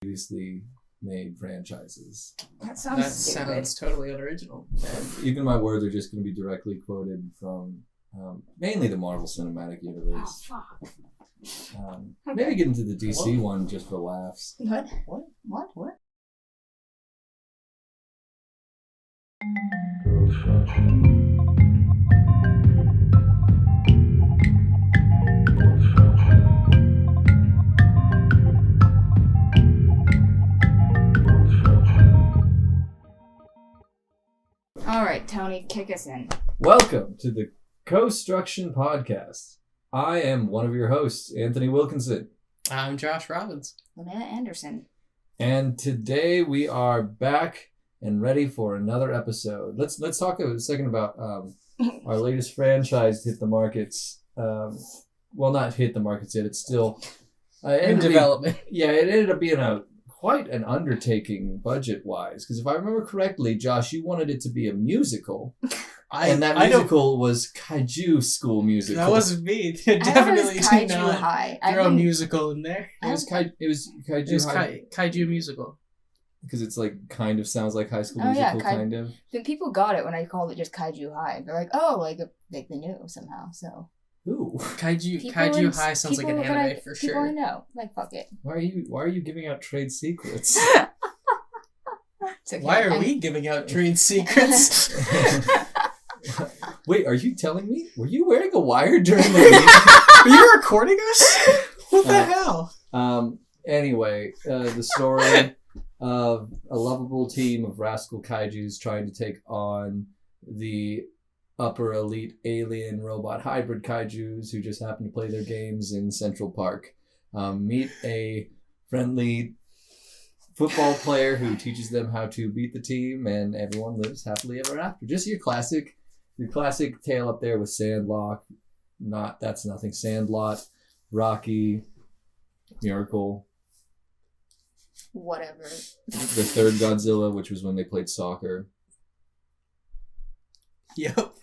previously made franchises. That sounds totally unoriginal. Even my words are just going to be directly quoted from mainly the Marvel Cinematic Universe. Oh, fuck. Okay. Maybe get into the DC one just for laughs. What? All right, Tony, kick us in. Welcome to the Co.Struction podcast. I am one of your hosts, Anthony Wilkinson. I'm Josh Robbins. Linnea Andersson. And today we are back and ready for another episode. Let's talk a second about our latest franchise hit the markets. Well, not hit the markets yet. It's still in development. It ended up being quite an undertaking budget-wise. Because if I remember correctly, Josh, you wanted it to be a musical. And that musical was Kaiju School Musical. That wasn't me. Definitely did not throw a musical in there. It was Kaiju High. Kaiju Musical. Because it's like kind of sounds like High School Musical, kind of. The people got it when I called it just Kaiju High. They're like, oh, like they knew somehow. So. Ooh. Kaiju High sounds like an anime for sure. People I know, like fuck it. Why are you giving out trade secrets? Okay. Why are we giving out trade secrets? Wait, are you telling me? Were you wearing a wire during the week? Are you recording us? What the hell? Anyway, the story of a lovable team of rascal kaijus trying to take on the upper elite alien robot hybrid kaijus who just happen to play their games in Central Park. Meet a friendly football player who teaches them how to beat the team, and everyone lives happily ever after. Just your classic tale up there with Sandlot. That's nothing. Sandlot, Rocky, Miracle. Whatever. The third Godzilla, which was when they played soccer. Yep.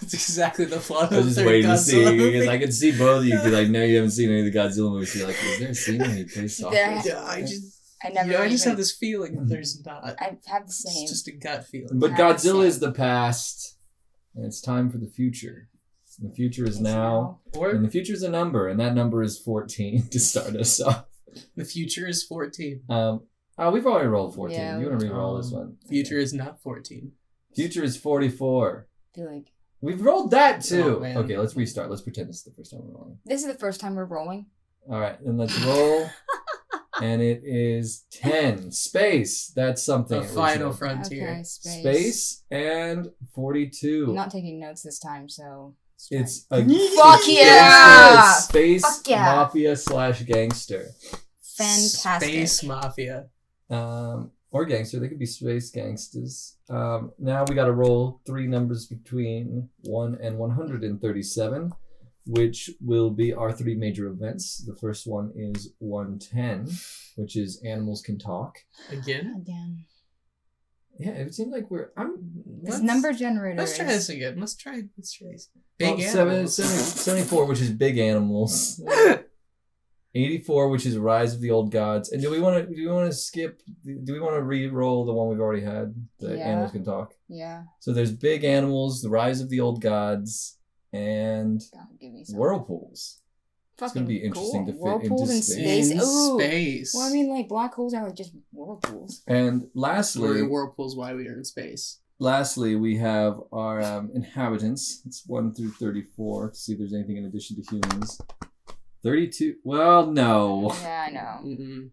That's exactly the plot I of was the just third waiting to Godzilla see, movie. because I can see both of you, because I know you haven't seen any of the Godzilla movies. You're like, is there a scene when he plays soccer? I just have this feeling that there's not. I have the same. It's just a gut feeling. But Godzilla is the past, and it's time for the future. And the future is now. And the future is a number, and that number is 14 to start us off. The future is 14. We've already rolled 14. Yeah, You want to re-roll this one? Future is not 14. Future is 44. I feel like We've rolled that too. Oh, okay, let's restart. Let's pretend this is the first time we're rolling. this is the first time we're rolling. All right, then let's roll. And it is 10. Space. That's something. The final frontier. Okay, Space and 42. I'm not taking notes this time, so. It's a Fuck yeah! Space Fuck yeah! Mafia / gangster. Fantastic. Space Mafia. Or gangster. They could be space gangsters. Now we got to roll 3 numbers between 1 and 137, which will be our 3 major events. The first one is 110, which is Animals Can Talk. Again. Yeah, it seems like This number generator. Let's try this again. Let's try this. Big animals. 74, which is Big Animals. 84, which is Rise of the Old Gods. And do we want to skip? Do we want to re-roll the one we've already had? The Animals Can Talk. Yeah. So there's Big Animals, the Rise of the Old Gods, and Whirlpools. It's going to be interesting to fit Whirlpools into space. In space. Well, I mean, like, black holes are like just whirlpools. And lastly... Whirlpools, why we are in space. Lastly, we have our inhabitants. It's 1 through 34 to see if there's anything in addition to humans. 32. Well, no. Yeah, I know. Mm-hmm.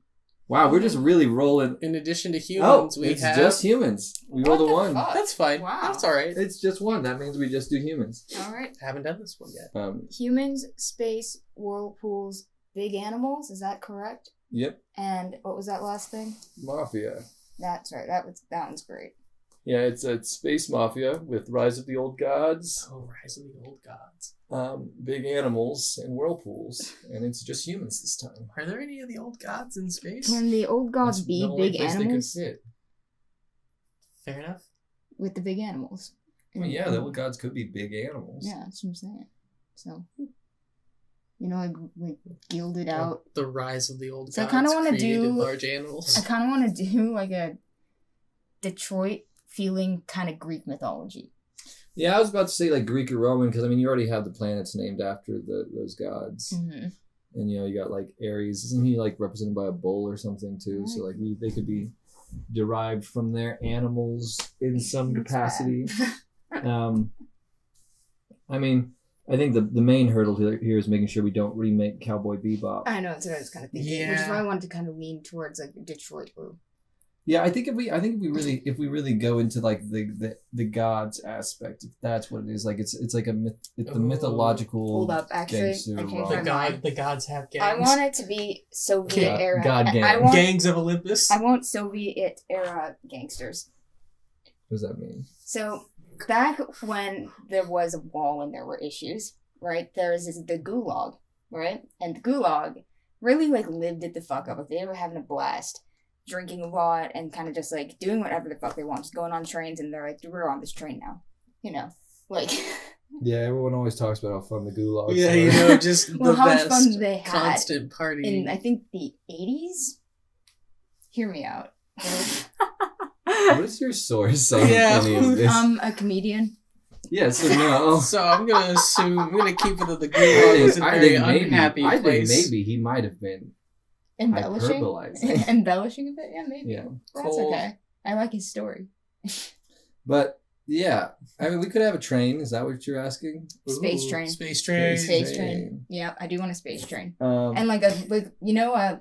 Wow, we're just really rolling. In addition to humans, it's just humans. We rolled a 1. Fuck? That's fine. Wow. That's all right. It's just 1. That means we just do humans. All right. Haven't done this one yet. Humans, space, whirlpools, big animals. Is that correct? Yep. And what was that last thing? Mafia. That's right. That one's great. Yeah, it's a space mafia with Rise of the Old Gods. Oh, Rise of the Old Gods. Big animals and whirlpools, and it's just humans this time. Are there any of the old gods in space? Can the old gods That's be the only big place animals? They could fit. Fair enough. With the big animals. Well, yeah, the old gods could be big animals. Yeah, that's what I'm saying. So, You know, like gilded out. The rise of the old So I gods kind of want to created do large animals. I kind of want to do like a Detroit feeling kind of Greek mythology. Yeah, I was about to say like Greek or Roman because I mean you already have the planets named after those gods, and you know you got like Ares. Isn't he like represented by a bull or something too? Right. So like they could be derived from their animals in some capacity. I mean, I think the main hurdle here is making sure we don't remake Cowboy Bebop. I know, that's what I was kind of thinking. Yeah. Which is why I wanted to kind of lean towards like Detroit blue. Yeah, I think if we really go into like the gods aspect, if that's what it is, like it's like the mythological. Hold up, actually, the gods have gangs. I want it to be Soviet era. God gang. Gangs of Olympus. I want Soviet era gangsters. What does that mean? So back when there was a wall and there were issues, right? There was the Gulag, right? And the Gulag really like lived it the fuck up. Like they were having a blast, drinking a lot and kind of just like doing whatever the fuck they want, just going on trains, and they're like, we're on this train now, you know, like. Yeah, everyone always talks about how fun the Gulag. Yeah, you know, just well, the how best much fun they had constant party in I think the 80s. Hear me out. What is your source on any of this? A comedian. Yes or no? So I'm gonna assume I'm gonna keep it at the Gulag. It's a very unhappy place. I think maybe he might have been embellishing a bit. Yeah, maybe. Yeah, that's okay. I like his story. But yeah, I mean, we could have a train. Is that what you're asking? Space train. Space train. Space train. Yeah, I do want a space train. And like you know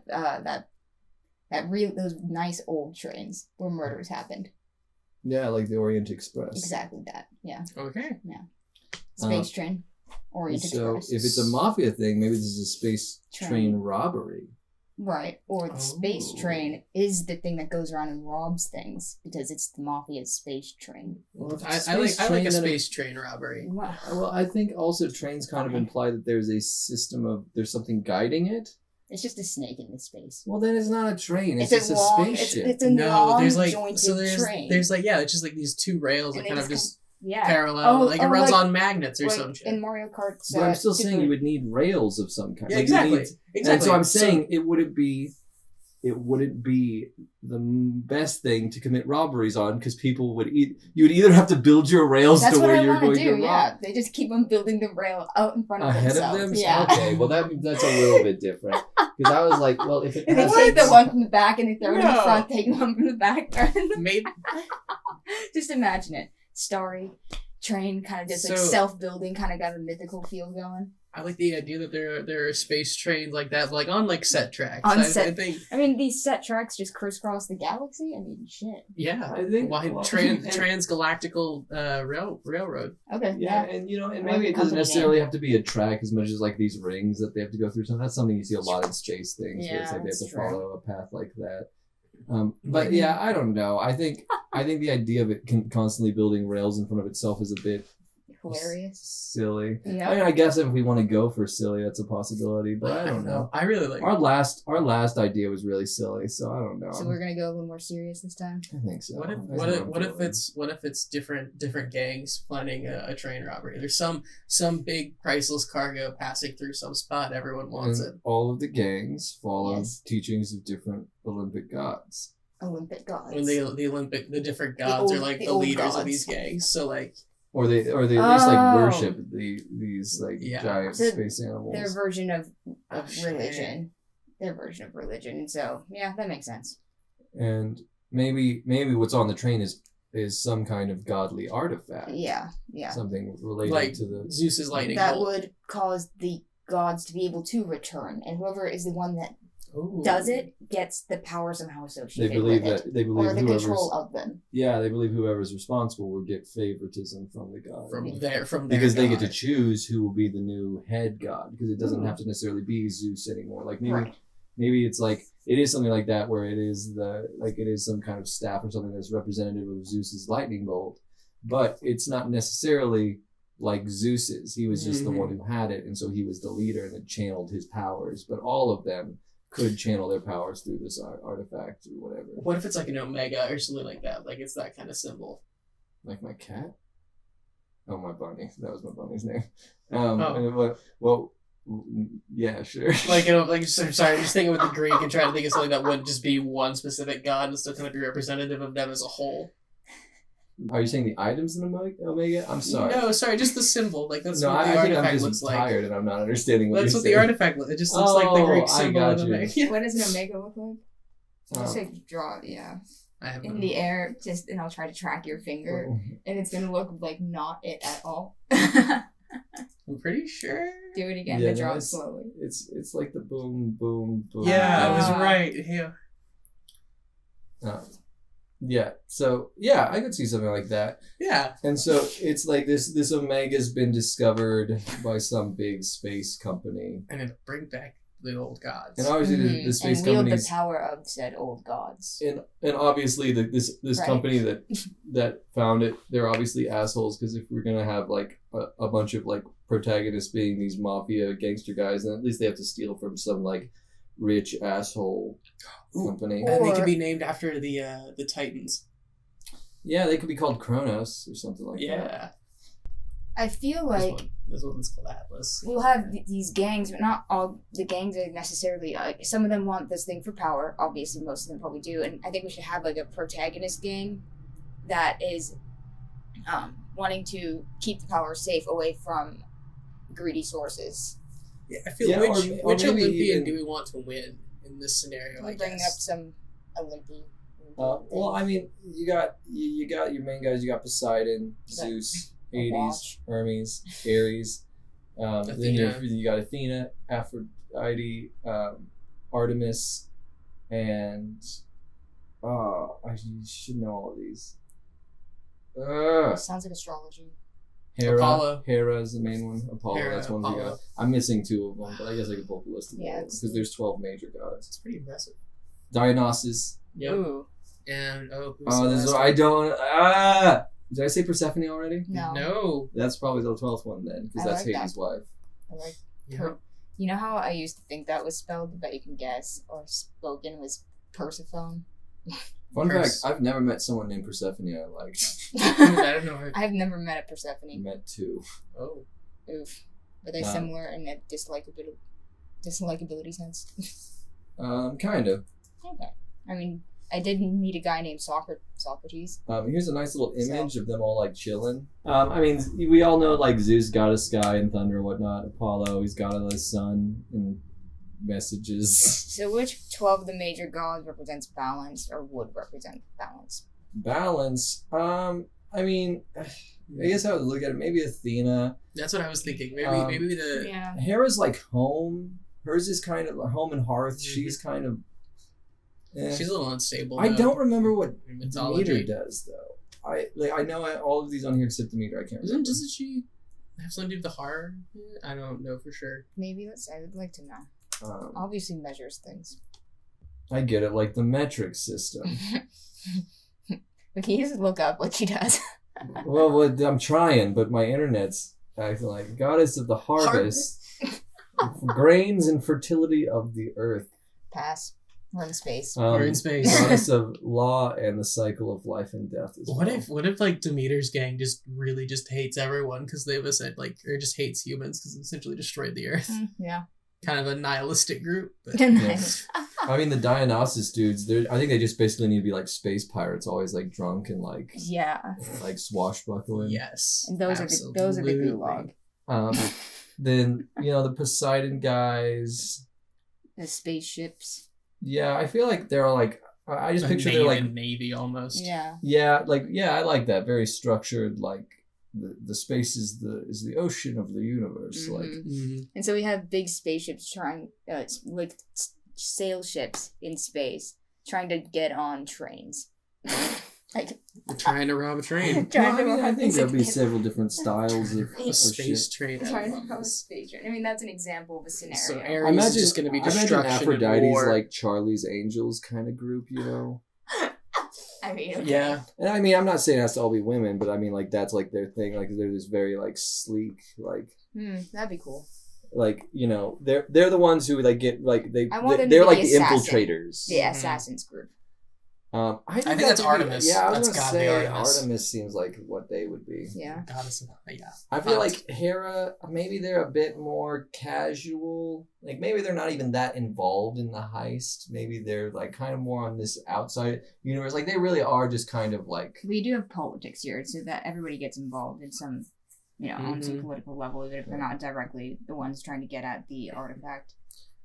those nice old trains where murders happened. Yeah, like the Orient Express. Exactly that. Yeah. Okay. Yeah. Space train. Orient Express. So if it's a mafia thing, maybe this is a space train robbery. Right. Or the space train is the thing that goes around and robs things because it's the mafia's space train. Well, I like a space train robbery. Wow. Well, I think also trains kind of imply that there's a system of there's something guiding it. It's just a snake in the space. Well, then it's not a train. It's just a spaceship. It's a long, there's like jointed train. There's like it's just like these two rails that kind of just it parallel. It runs on magnets or some shit. In Mario Kart. But I'm still saying you would need rails of some kind. Yeah, exactly. And so I'm saying it wouldn't be the best thing to commit robberies on because people would you would either have to build your rails to where you're going to rob. Yeah, they just keep on building the rail out in front of themselves. Ahead of them? Yeah. Okay, well that's a little bit different. Because I was like, well, if it they take the one from the back and they throw it in the front, take one from the back, throw it in the Maybe. Just imagine it. Starry train, kind of just like self-building, kind of got a mythical feel going. I like the idea that there are space trains like that, like on like set tracks. I mean, these set tracks just crisscross the galaxy. I mean, shit. Yeah, I think transgalactical railroad. Okay. Yeah, and and maybe it doesn't necessarily have to be a track as much as like these rings that they have to go through. So that's something you see a lot in space things. Yeah, where it's like they have to follow a path like that. But yeah, I don't know. I think the idea of it constantly building rails in front of itself is a bit hilarious, silly. Yeah. I mean, I guess if we want to go for silly, that's a possibility. But I don't know. I really like our last idea was really silly, so I don't know. So we're gonna go a little more serious this time. I think so. What if it's different gangs planning a train robbery? There's some big priceless cargo passing through some spot. Everyone wants it. All of the gangs follow teachings of different Olympic gods. Olympic gods. When the different gods are like the leaders gods of these gangs. So like. Or they at least like worship these like giant space animals. Their version of religion. Their version of religion. And so that makes sense. And maybe what's on the train is some kind of godly artifact. Yeah. Something related like to the Zeus's lightning that bolt. would cause the gods to be able to return, and whoever is the one that does it gets the power somehow associated with it. They believe or the control of them. Yeah, they believe whoever's responsible will get favoritism from the god. Because they get to choose who will be the new head god. Because it doesn't have to necessarily be Zeus anymore. Like maybe it's like it is something like that where it is some kind of staff or something that's representative of Zeus's lightning bolt, but it's not necessarily like Zeus's. He was just the one who had it, and so he was the leader and it channeled his powers. But all of them could channel their powers through this artifact or whatever. What if it's like an omega or something like that? Like it's that kind of symbol. Like my cat? Oh, my bunny. That was my bunny's name. What Yeah, sure. Like, you know, like, I'm sorry, just thinking with the Greek and trying to think of something that wouldn't just be one specific god and still kind of be representative of them as a whole. Are you saying the items in Omega? I'm sorry. No, sorry, just the symbol. Like, that's No, what the I think I'm artifact just looks like. tired and I'm not understanding what That's you're what saying. the artifact looks. It just looks like the Greek I symbol got of you. Omega. What does an omega look like? Oh. Just like draw, yeah, I have in no the idea. air. Just and I'll try to track your finger, and it's gonna look like not it at all. I'm pretty sure. Do it again, Yeah, but draw no, it it's- slowly. It's like the boom, boom, boom. Yeah, I was Ah. right. Yeah. Yeah. So yeah, I could see something like that. Yeah. And so it's like this Omega's been discovered by some big space company, And then bring back the old gods. and obviously Mhm. the space and wield companies, the power of said old gods. and obviously this Right. company that found it, they're obviously assholes, because if we're gonna have like a bunch of like protagonists being these mafia gangster guys, then at least they have to steal from some like rich asshole company. And they Or- could be named after the Titans. Yeah, they could be called Kronos or something like that. Yeah. I feel like This one's called Atlas. we'll have these gangs, but not all the gangs are necessarily like some of them want this thing for power. Obviously, most of them probably do, and I think we should have like a protagonist gang that is wanting to keep the power safe away from greedy sources. Yeah, I feel Yeah, which or maybe Olympian even- do we want to win in this scenario? I Bringing up guess. some Olympian. Well, I mean, you got your main guys. You got Poseidon, Zeus, Hades, Watch. Hermes, Ares. Then Athena. you got Athena, Aphrodite, Artemis, and I should know all of these. Sounds like astrology. Hera. Apollo. Hera is the main one. Apollo. Hera, That's one we Apollo. got. I'm missing 2 of them, but I guess I could pull up a list of Yeah, all it's- because there's 12 major gods. It's pretty impressive. Dionysus. Yep. Ooh, And who's Oh, the this is last I don't. Did I say Persephone already? no. No. That's probably the 12th one then, because I that's like Hades' wife. I like Yeah. You know how I used to think that was spelled, but you can guess, or spoken was Persephone? Fun Pers- fact: I've never met someone named Persephone I like. I don't know. I've never met a I Persephone. met 2. Oh. Oof. Are they Nah. similar in a dislikability sense? Kind of. Okay. I mean, I did meet a guy named Socrates. Here's a nice little image of them all like chilling. I mean, we all know like Zeus, god of sky and thunder and whatnot. Apollo, he's god of the sun and messages. So which 12 of the major gods represents balance or would represent balance? Balance. I mean, I guess I would look at it. Maybe Athena. That's what I was thinking. Maybe Um, maybe the Yeah. Hera's like home. Hers is kind of home and hearth. Mhm. She's kind of. she's a little unstable. I though, don't remember what in Demeter mythology. does though. I know all of these on here except Demeter. I can't remember. Doesn't she have something to do with the heart? I don't know for sure. Maybe I would like to know. Obviously measures things. I get it, like the metric system. But can you just look up what she does? Well, I'm trying, but my internet's acting like goddess of the harvest, grains and fertility of the earth. Pass. We're in space. We're in space. Goddess of law and the cycle of life and death. As What well. if like Demeter's gang just really just hates everyone because they've said like or just hates humans because they essentially destroyed the earth? Yeah. Kind of a nihilistic group. But Nice. I mean, the Dionysus dudes. I think they just basically need to be like space pirates, always like drunk and like Yeah. swashbuckling. yes. And those are the absolutely. gulag. Then the Poseidon guys. The spaceships. Yeah, I feel like they're like. I just picture they're like. Navy almost. Yeah. Yeah, I like that. Very structured. Like the space is the ocean of the universe. Mhm. Like Mm-hmm. And so we have big spaceships trying, like sail ships in space, trying to get on trains. Like We're trying to rob a train. trying I mean, to I think there'll be several different styles of A space shit. train. trying to rob a space train. I mean, that's an example of a scenario. So I Ares imagine is just going to be I imagine destruction and Aphrodite's war. like Charlie's Angels kind of group, you know. I mean, okay. Yeah. And I mean, I'm not saying it has to all be women, but I mean, like that's like their thing. Like they're this very like sleek, That'd be cool. like you know, they're the ones who like get like I want them to they're be like the the assassin. infiltrators. The assassins group. I think that's Artemis. Yeah, I was That's gonna gotta be say Artemis. Artemis seems like what they would be. Yeah. Goddess. Yeah. I feel like Hera, maybe they're a bit more casual. Like maybe they're not even that involved in the heist. Maybe they're like kind of more on this outside universe. Like they really are just kind of like. We do have politics here, so that everybody gets involved in some, on some political level, even if they're not directly the ones trying to get at the artifact.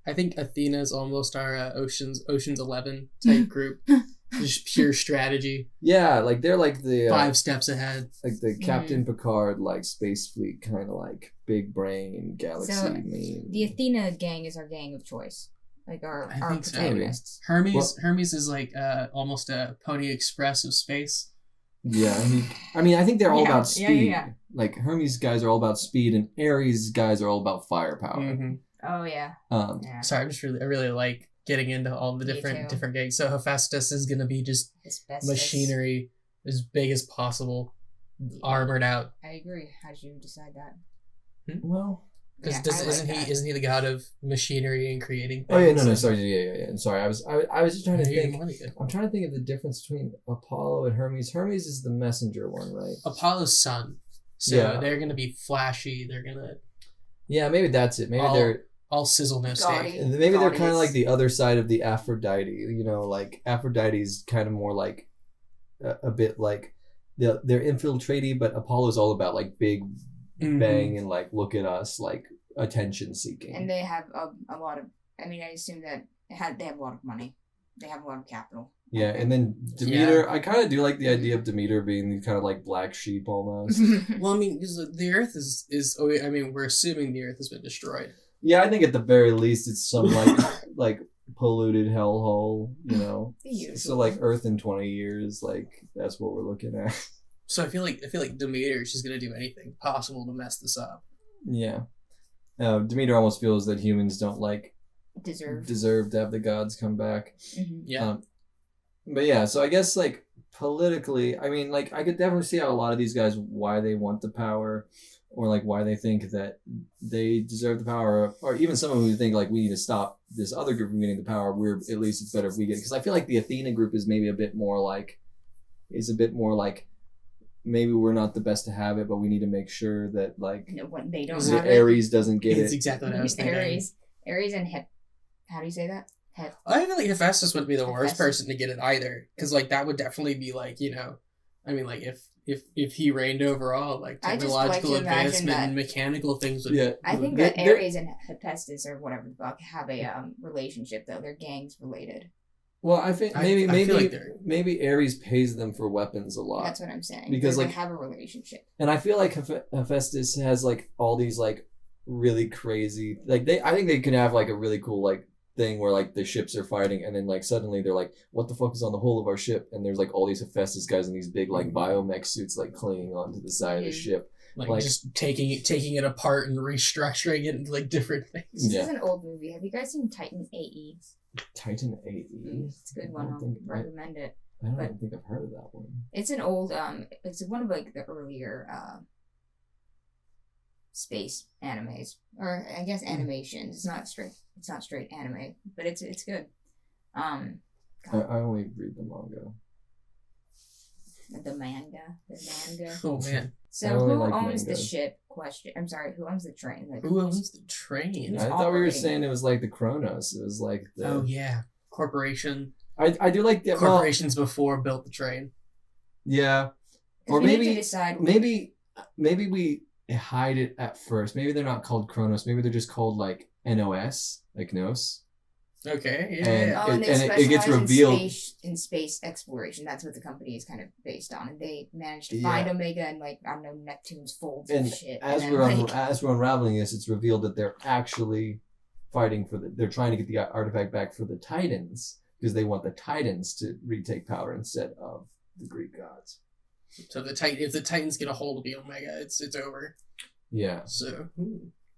I think Athena's almost our Ocean's 11 type group. Just pure strategy. Yeah, like they're like the 5 steps ahead. like the Captain Picard, like space fleet kind of like big brain galaxy meme. The Athena gang is our gang of choice, like our protagonists. So. Hermes is like almost a Pony Express of space. Yeah, I think they're all about speed. Yeah. Like Hermes guys are all about speed, and Ares guys are all about firepower. Mm-hmm. Oh yeah. Sorry, I really like getting into all the different gangs. So Hephaestus is gonna be just machinery as big as possible, armored out. I agree. How did you decide that? Well, isn't he the god of machinery and creating things? Oh yeah, no, sorry, yeah. And sorry, I was just trying to think. I'm trying to think of the difference between Apollo and Hermes. Hermes is the messenger one, right? Apollo's son. So they're gonna be flashy. They're gonna. Yeah, maybe that's it. Maybe they're all sizzle no steak. Maybe they're kind of like the other side of the Aphrodite. Like Aphrodite's kind of more like a bit like they're infiltrating, but Apollo's all about like big bang and like look at us, like attention seeking. And they have a lot of. I assume that they have a lot of money. They have a lot of capital. Yeah, and then Demeter, I kind of do like the idea of Demeter being the kind of like black sheep almost. Well, because the Earth is we're assuming the Earth has been destroyed. Yeah, I think at the very least it's some like polluted hellhole, So like Earth in 20 years, like that's what we're looking at. So I feel like Demeter is just gonna do anything possible to mess this up. Yeah, Demeter almost feels that humans don't deserve to have the gods come back. Mm-hmm. Yeah. But yeah, so I guess like politically, I could definitely see how a lot of these guys why they want the power, or like why they think that they deserve the power, or even someone who think like we need to stop this other group from getting the power. At least it's better if we get it, because I feel like the Athena group is maybe a bit more like maybe we're not the best to have it, but we need to make sure that like when they don't have Ares doesn't get it. It's exactly what I was thinking. Ares and how do you say that? I feel like Hephaestus wouldn't be the worst person to get it either, because like that would definitely be like like if he reigned over all, like technological advancement and mechanical things would. Yeah, I think that Ares and Hephaestus or whatever the fuck have a relationship though. They're gangs related. Well, I think maybe Ares pays them for weapons a lot. That's what I'm saying. Because they have a relationship. And I feel like Hephaestus has like all these like really crazy I think they can have like a really cool like thing where like the ships are fighting and then like suddenly they're like, what the fuck is on the hull of our ship? And there's like all these Hephaestus guys in these big like biomech suits like clinging onto the side of the ship. Like just taking it apart and restructuring it into like different things. This is an old movie. Have you guys seen Titan AE? Titan AE? It's a good one. I'll recommend it. I don't think I've heard of that one. It's an old it's one of like the earlier space animes, or I guess animations. It's not straight anime, but it's good. I only read the manga. The manga. Oh man. So who owns the ship? I'm sorry. Who owns the train? Like, who owns the train? I thought we were saying it was like the Kronos. It was like the. Oh yeah, corporation. I do like the corporations before built the train. Yeah, or maybe we hide it at first. Maybe they're not called Kronos. Maybe they're just called like NOS, like Nos. Okay, yeah. And it gets revealed in space exploration. That's what the company is kind of based on, and they managed to find Omega and like I don't know Neptune's folds and shit. As we're unraveling this, it's revealed that they're actually fighting they're trying to get the artifact back for the Titans because they want the Titans to retake power instead of the Greek gods. So if the Titans get a hold of the Omega, it's over. Yeah. So.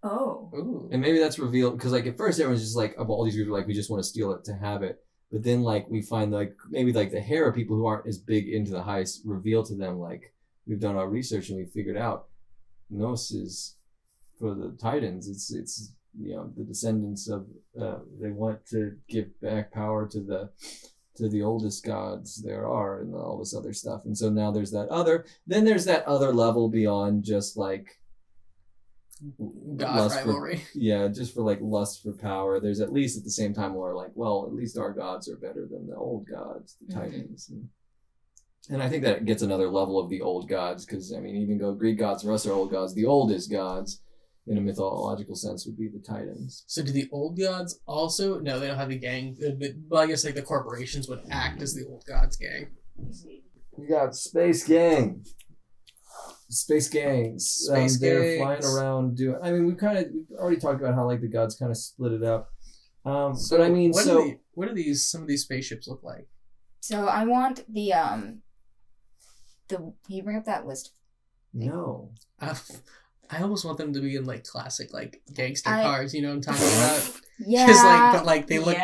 Oh. Ooh. And maybe that's revealed because like at first everyone's just like of all these groups are like we just want to steal it to have it, but then like we find like maybe like the Hera people who aren't as big into the heist reveal to them like we've done our research and we figured out Nos is for the Titans. It's the descendants of they want to give back power to to the oldest gods there are and all this other stuff. And so now there's that other level beyond just like God rivalry. Just for like lust for power. There's at least at the same time where like, well, at least our gods are better than the old gods, the Titans. And I think that gets another level of the old gods, because I mean, even though Greek gods for us are old gods, the oldest gods in a mythological sense would be the Titans. So do the old gods also? No, they don't have the gang. Well, I guess like the corporations would act as the old gods gang. You got Space Gang. Space gangs. They're flying around doing. I mean, we've already talked about how like the gods kind of split it up. But I mean, what do some of these spaceships look like? So I want the can you bring up that list? No. I almost want them to be in like classic like gangster cars. You know what I'm talking about? Yeah. But like they look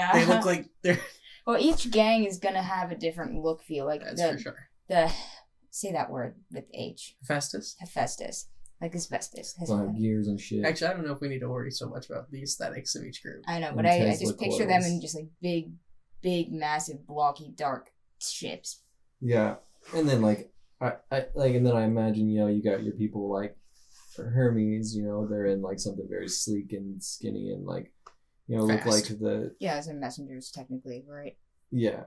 like they're. Well, each gang is gonna have a different look feel. Like that's for sure. Say that word with H. Hephaestus. Like asbestos. Gears and shit. Actually, I don't know if we need to worry so much about the aesthetics of each group. I know, but I just picture them in just like big, massive, blocky, dark ships. Yeah, and then like and then I imagine you got your people like Hermes. They're in like something very sleek and skinny and like look like the as in messengers technically, right? Yeah,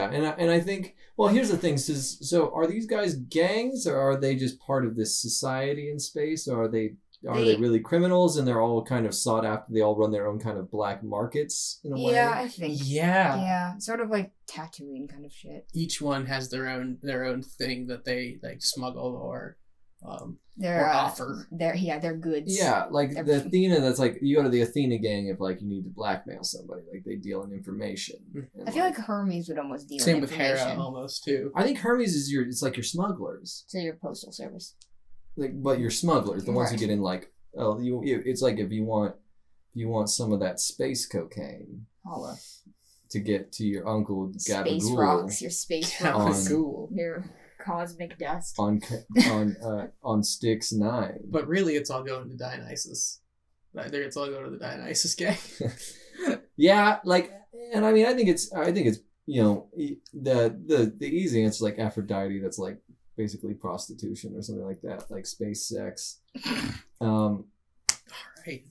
and I think here's the thing. So are these guys gangs, or are they just part of this society in space, or are they really criminals and they're all kind of sought after? They all run their own kind of black markets in a way. Yeah, I think. Yeah, sort of like Tatooine kind of shit. Each one has their own thing that they like smuggle or offer. They're goods. Yeah, like the Athena. That's like you go to the Athena gang if like you need to blackmail somebody. Like they deal in information. I feel like Hermes would almost deal. Same in with Hera, almost too. I think Hermes is it's like your smugglers. So your postal service. But your smugglers, the ones who get in like it's like if you want some of that space cocaine. Holla. To get to your uncle Gabagool. Space rocks, your space rocks. Your cosmic dust. On Styx 9. But really it's all going to Dionysus. It's all going to the Dionysus gang. Yeah, like, and I mean I think it's the easy answer is like Aphrodite, that's like basically prostitution or something like that, like space sex. All right.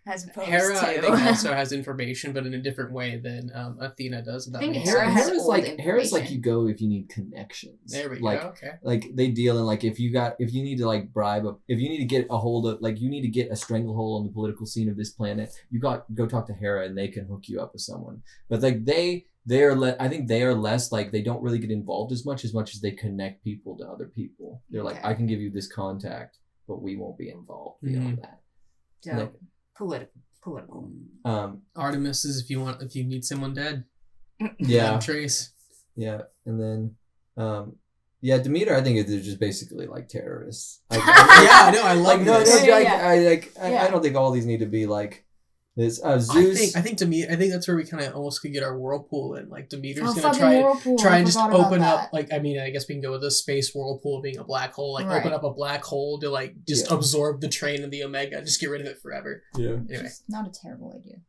As opposed Hera, to... I think, also has information, but in a different way than Athena does. I think Hera's like you go if you need connections. There we go. Okay. Like they deal in like if you need to like bribe if you need to get a hold of like you need to get a stranglehold on the political scene of this planet, you go talk to Hera and they can hook you up with someone. But like I think they are less like they don't really get involved as much as they connect people to other people. They're like, I can give you this contact, but we won't be involved beyond that. So, like, political. Artemis is if you need someone dead. Yeah. Trace. Yeah, and then Demeter, I think they're just basically like terrorists. Yeah, I know. I love this. I don't think all these need to be like this. Zeus. I think that's where we kind of almost could get our whirlpool in. Like Demeter's gonna try and just open up. Like I mean, I guess we can go with the space whirlpool being a black hole. Like open up a black hole to like just absorb the train and the Omega. Just get rid of it forever. Yeah. Anyway, it's not a terrible idea.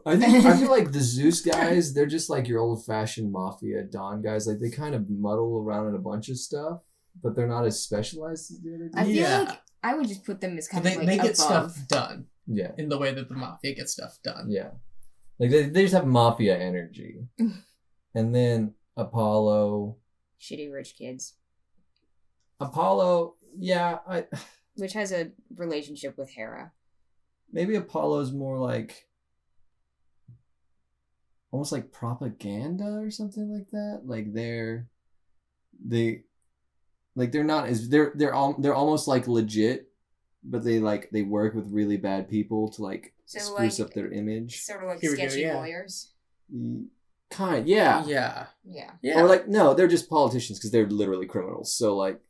I feel like the Zeus guys, they're just like your old fashioned Mafia Don guys. Like they kind of muddle around in a bunch of stuff, but they're not as specialized as the other guys. I feel like I would just put them as kind of like they get above. stuff done. Yeah. In the way that the Mafia gets stuff done. Yeah. Like they just have Mafia energy. And then Apollo. Shitty rich kids. Apollo, which has a relationship with Hera. Maybe Apollo's more like almost like propaganda or something like that. Like they're almost like legit. But they work with really bad people to like spruce up their image. Sort of like sketchy lawyers. Yeah. Or like no, they're just politicians because they're literally criminals. So like,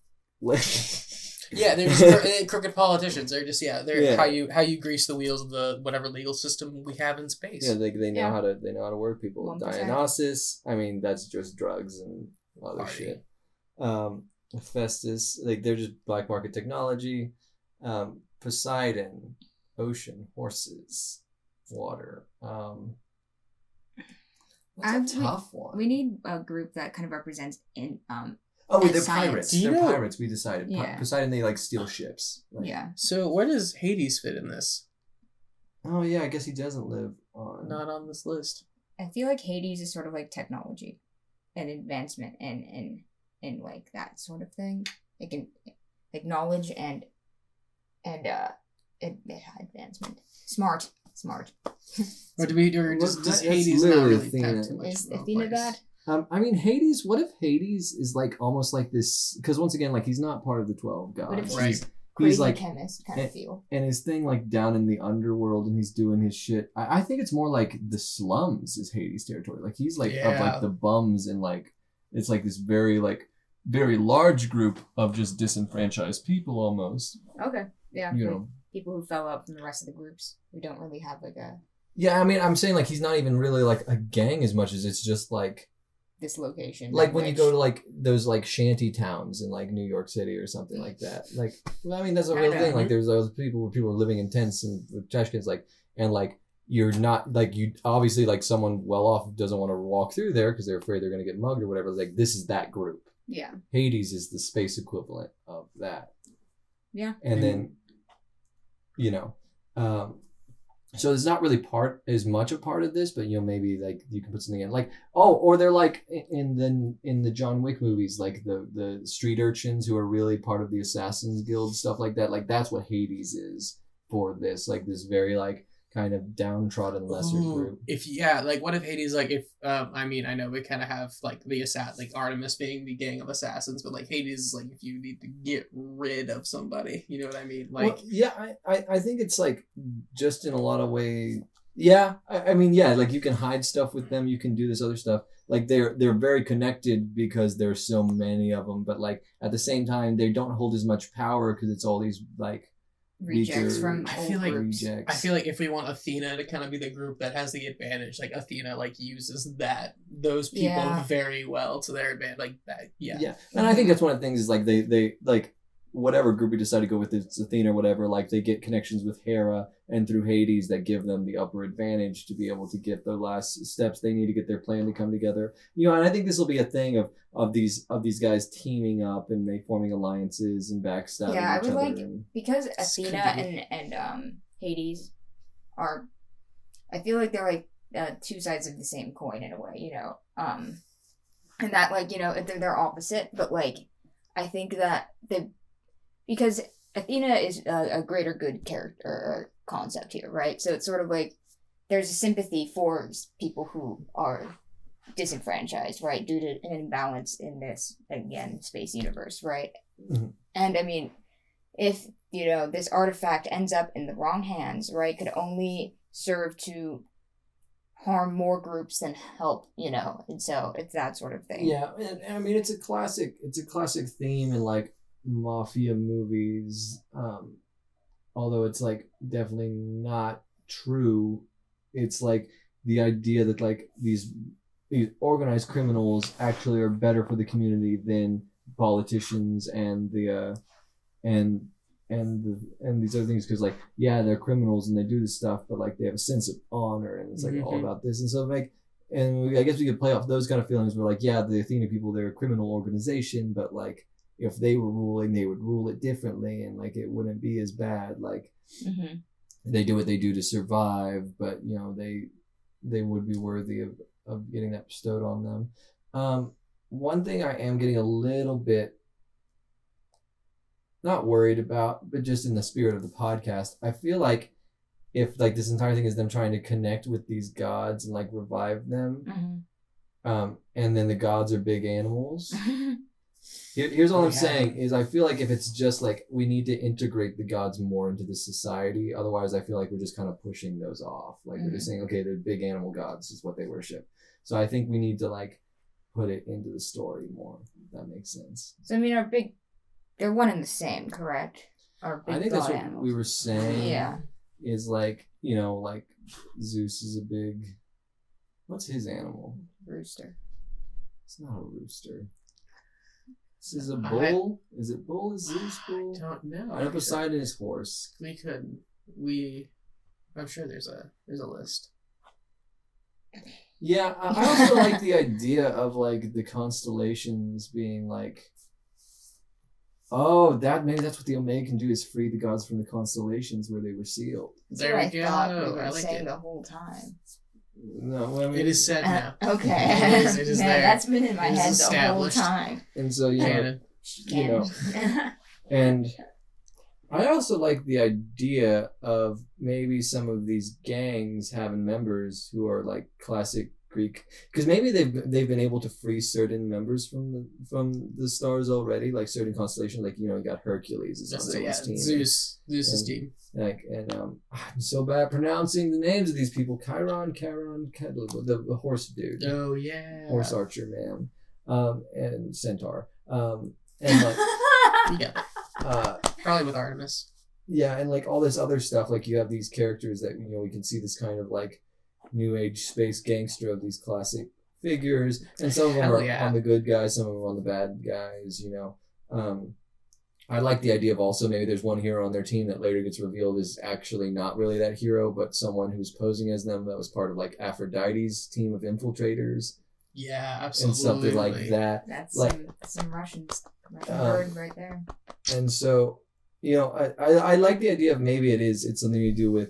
yeah, they're just crooked politicians. They're just they're how you grease the wheels of the whatever legal system we have in space. Yeah, they know how to work people. 1%. Dionysus, I mean that's just drugs and other shit. Hephaestus, like they're just black market technology. Poseidon, ocean, horses, water. That's a tough one. We need a group that kind of represents in they're science. pirates. They're pirates. We decided. Yeah. Poseidon, they steal ships. Yeah. So where does Hades fit in this? Oh yeah, I guess he doesn't live on. Not on this list. I feel like Hades is sort of like technology, and advancement, and like that sort of thing. It can like knowledge and advancement. Smart. Or does Hades not really fit too much? Is Athena that? I mean, Hades. What if Hades is like almost like this? Because once again, like he's not part of the 12 gods. What if right? He's like chemist kind of feel. And his thing like down in the underworld, and he's doing his shit. I think it's more like the slums is Hades territory. Like he's like of like the bums, and like it's like this very large group of just disenfranchised people almost. Okay. Yeah. You know, people who fell out from the rest of the groups who don't really have like a. Yeah, I mean, I'm saying like he's not even really like a gang as much as it's just like this location. Like when you go to like those like shanty towns in like New York City or something like that. Like, well, I mean, that's a real thing. Like there's those people where people are living in tents and with trash cans, like, and like you're not like you obviously like someone well off doesn't want to walk through there because they're afraid they're gonna get mugged or whatever. Like this is that group. Yeah. Hades is the space equivalent of that. Yeah. And then, you know, so it's not really as much a part of this, but you know maybe like you can put something in like or they're like in the John Wick movies like the street urchins who are really part of the Assassin's Guild, stuff like that. Like that's what Hades is for this, like this very like kind of downtrodden lesser group. What if Hades like if I mean I know we kind of have like the like Artemis being the gang of assassins, but like Hades is like if you need to get rid of somebody, you know what I mean? Like I think it's like just in a lot of ways. Yeah, I mean like you can hide stuff with them, you can do this other stuff. Like they're very connected because there's so many of them, but like at the same time they don't hold as much power because it's all these like rejects from I feel like if we want Athena to kind of be the group that has the advantage, like Athena like uses those people very well to their advantage, like that. Yeah. And I think that's one of the things is like they like whatever group we decide to go with, it's Athena or whatever, like they get connections with Hera and through Hades that give them the upper advantage to be able to get the last steps they need to get their plan to come together. You know, and I think this will be a thing of these guys teaming up and forming alliances and backstabbing each other. Yeah, I would like because Athena and Hades are, I feel like they're like two sides of the same coin in a way, you know, and that like you know they're opposite, but like I think that because Athena is a greater good character or concept here, right? So it's sort of like there's a sympathy for people who are disenfranchised, right, due to an imbalance in this, again, space universe, right? Mm-hmm. And I mean, if, you know, this artifact ends up in the wrong hands, right, could only serve to harm more groups than help, you know, and so it's that sort of thing. Yeah, and I mean, it's a classic theme in like Mafia movies, although it's like definitely not true. It's like the idea that like these organized criminals actually are better for the community than politicians and the and these other things, because like they're criminals and they do this stuff, but like they have a sense of honor and it's like all about this. And so like, and I guess we could play off those kind of feelings where like the Athena people, they're a criminal organization, but like if they were ruling, they would rule it differently, and like it wouldn't be as bad. Like they do what they do to survive, but you know they would be worthy of getting that bestowed on them. One thing I am getting a little bit not worried about, but just in the spirit of the podcast, I feel like if like this entire thing is them trying to connect with these gods and like revive them, and then the gods are big animals. Here's all I'm saying is I feel like if it's just like we need to integrate the gods more into the society, otherwise I feel like we're just kind of pushing those off. Like we're just saying, okay, they're big animal gods is what they worship. So I think we need to like put it into the story more, if that makes sense. So I mean they're one and the same, correct? I think that's what animals. We were saying. Yeah. Is like, you know, like Zeus is a big, what's his animal? Rooster. It's not a rooster. This is a bull. Is it bull? Is Zeus bull? I don't know. I know Poseidon is horse. I'm sure there's a list. Yeah, I also like the idea of like the constellations being like, oh, maybe that's what the Omega can do, is free the gods from the constellations where they were sealed. There we go. I thought we were saying the whole time. No, I mean, it is said now. Okay, it is there. That's been in my head the whole time. And so Canon. You know, and I also like the idea of maybe some of these gangs having members who are like classic Greek, because maybe they've been able to free certain members from the stars already, like certain constellations, like you got Hercules is on this team. Zeus's team. Like I'm so bad pronouncing the names of these people. Chiron, the horse dude. Oh yeah. Horse archer man, and centaur, and like yeah. Probably with Artemis. Yeah, and like all this other stuff, like you have these characters that we can see this kind of like new age space gangster of these classic figures, and some of them are on the good guys, some of them are on the bad guys. I like the idea of also maybe there's one hero on their team that later gets revealed is actually not really that hero, but someone who's posing as them that was part of like Aphrodite's team of infiltrators. Yeah, absolutely. And something like that. That's like some Russian word right there. And so, I like the idea of maybe it's something to do with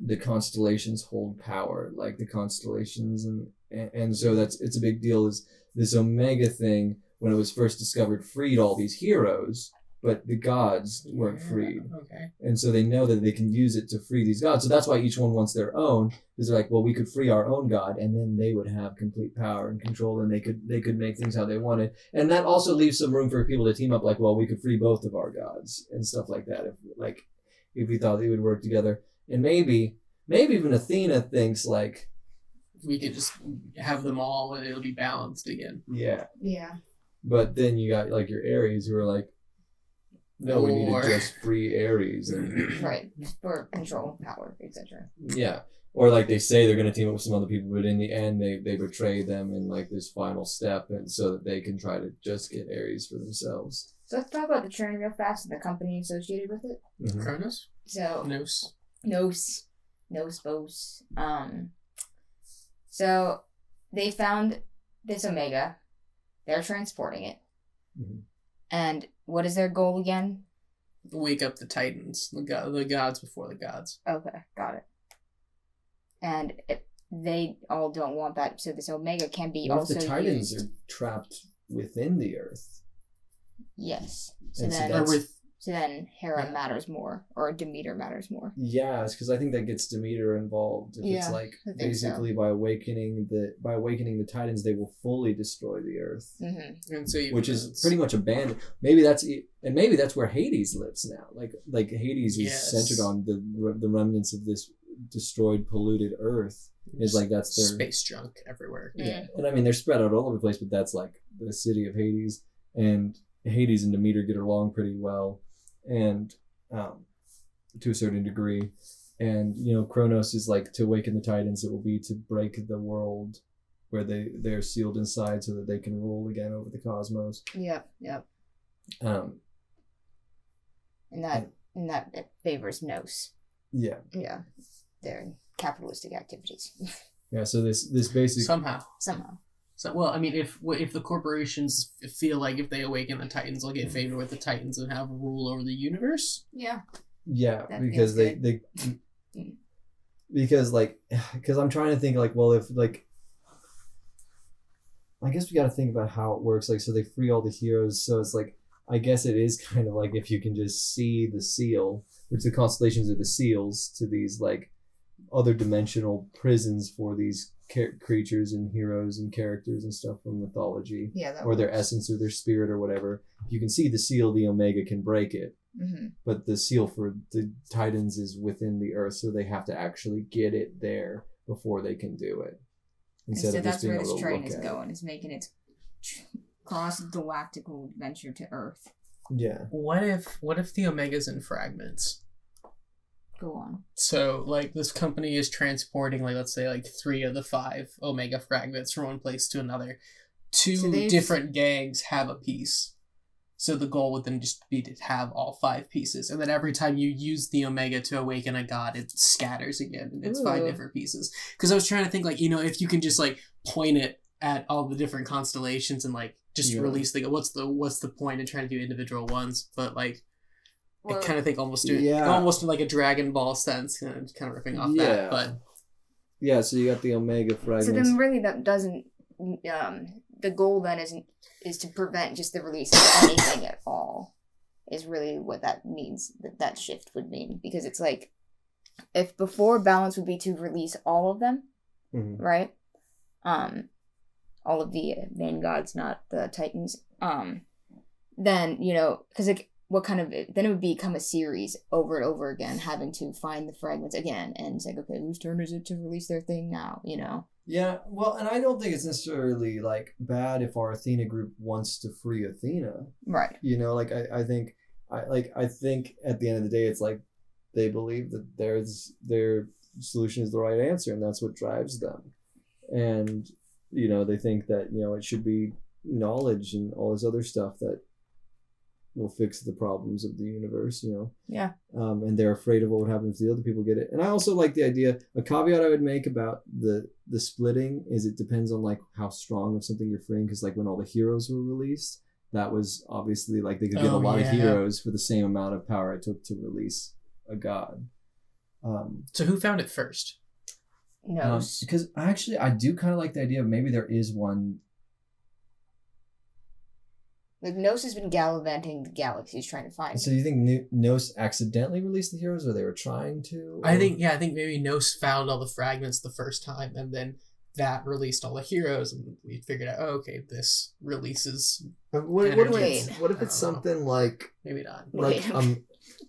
the constellations hold power, like the constellations, and so it's a big deal. Is this Omega thing, when it was first discovered, freed all these heroes, but the gods weren't freed. Okay. And so they know that they can use it to free these gods. So that's why each one wants their own, because they're like, well, we could free our own god, and then they would have complete power and control, and they could make things how they wanted. And that also leaves some room for people to team up, like, well, we could free both of our gods and stuff like that, if we thought they would work together. And maybe even Athena thinks like, we could just have them all and it'll be balanced again. Yeah. Yeah. But then you got like your Ares who are like, no, we need to just free Ares. And, right. For control, power, etc. Yeah. Or like they say they're going to team up with some other people, but in the end they betray them in like this final step, and so that they can try to just get Ares for themselves. So let's talk about the Trinity real fast and the company associated with it. Mm-hmm. Kronos? So Nos. So they found this Omega. They're transporting it. Mm-hmm. And what is their goal again? Wake up the Titans, the gods before the gods. Okay, got it. And they all don't want that, so this Omega can be what also if the Titans used? are trapped within the Earth? Yes. So then Hera matters more, or Demeter matters more. Yeah, it's because I think that gets Demeter involved. It's like basically by awakening the Titans, they will fully destroy the Earth, and so which is pretty much abandoned. Maybe that's where Hades lives now. Like Hades is centered on the remnants of this destroyed, polluted Earth. Is like that's their space junk everywhere. Yeah, and I mean they're spread out all over the place, but that's like the city of Hades, and Hades and Demeter get along pretty well. And to a certain degree, and Kronos is like to awaken the Titans. It will be to break the world where they're sealed inside, so that they can rule again over the cosmos. Yep. And that favors Nos. Yeah. They're capitalistic activities. Yeah. So this basic somehow. So, well, I mean, if the corporations feel like if they awaken the Titans, they'll get favored with the Titans and have rule over the universe. Yeah. Yeah, because because I'm trying to think like, well, if like, I guess we got to think about how it works. Like, so they free all the heroes. So it's like, I guess it is kind of like if you can just see the seal, which the constellations are the seals to these like other dimensional prisons for these creatures and heroes and characters and stuff from mythology, or their essence or their spirit or whatever. If you can see the seal, the Omega can break it. Mm-hmm. But the seal for the Titans is within the Earth, so they have to actually get it there before they can do it. Instead of that's where this train is going, is making its cross-galactical adventure to Earth. Yeah. What if the Omega's in fragments? Go on. So, like, this company is transporting, like, let's say, like, 3 of the 5 Omega fragments from one place to another. 2 different gangs have a piece. So the goal would then just be to have all 5 pieces. And then every time you use the Omega to awaken a god, it scatters again. And it's 5 different pieces. Because I was trying to think, like, if you can just, like, point it at all the different constellations and, like, just release what's the point in trying to do individual ones? But, like, I kind of think almost in, like, a Dragon Ball sense, kind of ripping off that. But yeah, so you got the Omega fragments. So then really that doesn't... the goal then is to prevent just the release of anything at all, is really what that means, that shift would mean. Because it's like, if before balance would be to release all of them, right? All of the main gods, not the titans. Then, because like, then it would become a series over and over again, having to find the fragments again. And it's like, okay, whose turn is it to release their thing now, Yeah, well, and I don't think it's necessarily, like, bad if our Athena group wants to free Athena. Right. Like, I think at the end of the day, it's like they believe that their solution is the right answer, and that's what drives them. And, they think that, it should be knowledge and all this other stuff that will fix the problems of the universe, Yeah. And they're afraid of what would happen if the other people get it. And I also like the idea, a caveat I would make about the splitting is it depends on, like, how strong of something you're freeing. Because, like, when all the heroes were released, that was obviously, like, they could get a lot of heroes for the same amount of power it took to release a god. So who found it first? No. Because actually, I do kind of like the idea of maybe there is one. Like, Nos has been gallivanting the galaxies trying to find. So you think Nos accidentally released the heroes, or they were trying to? Or? I think maybe Nos found all the fragments the first time, and then that released all the heroes, and we figured out, okay, this releases. What if it's something like maybe not? Like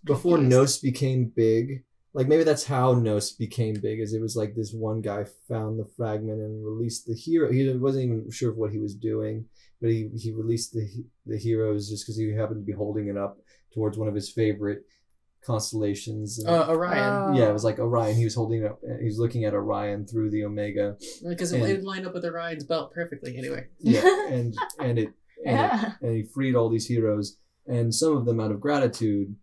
before Nos became big. Like, maybe that's how Nos became big, is it was like this one guy found the fragment and released the hero. He wasn't even sure of what he was doing, but he released the heroes just because he happened to be holding it up towards one of his favorite constellations. Orion. Yeah, it was like Orion. He was holding it up. He was looking at Orion through the Omega. Because it would line up with Orion's belt perfectly anyway. Yeah, and he freed all these heroes, and some of them out of gratitude,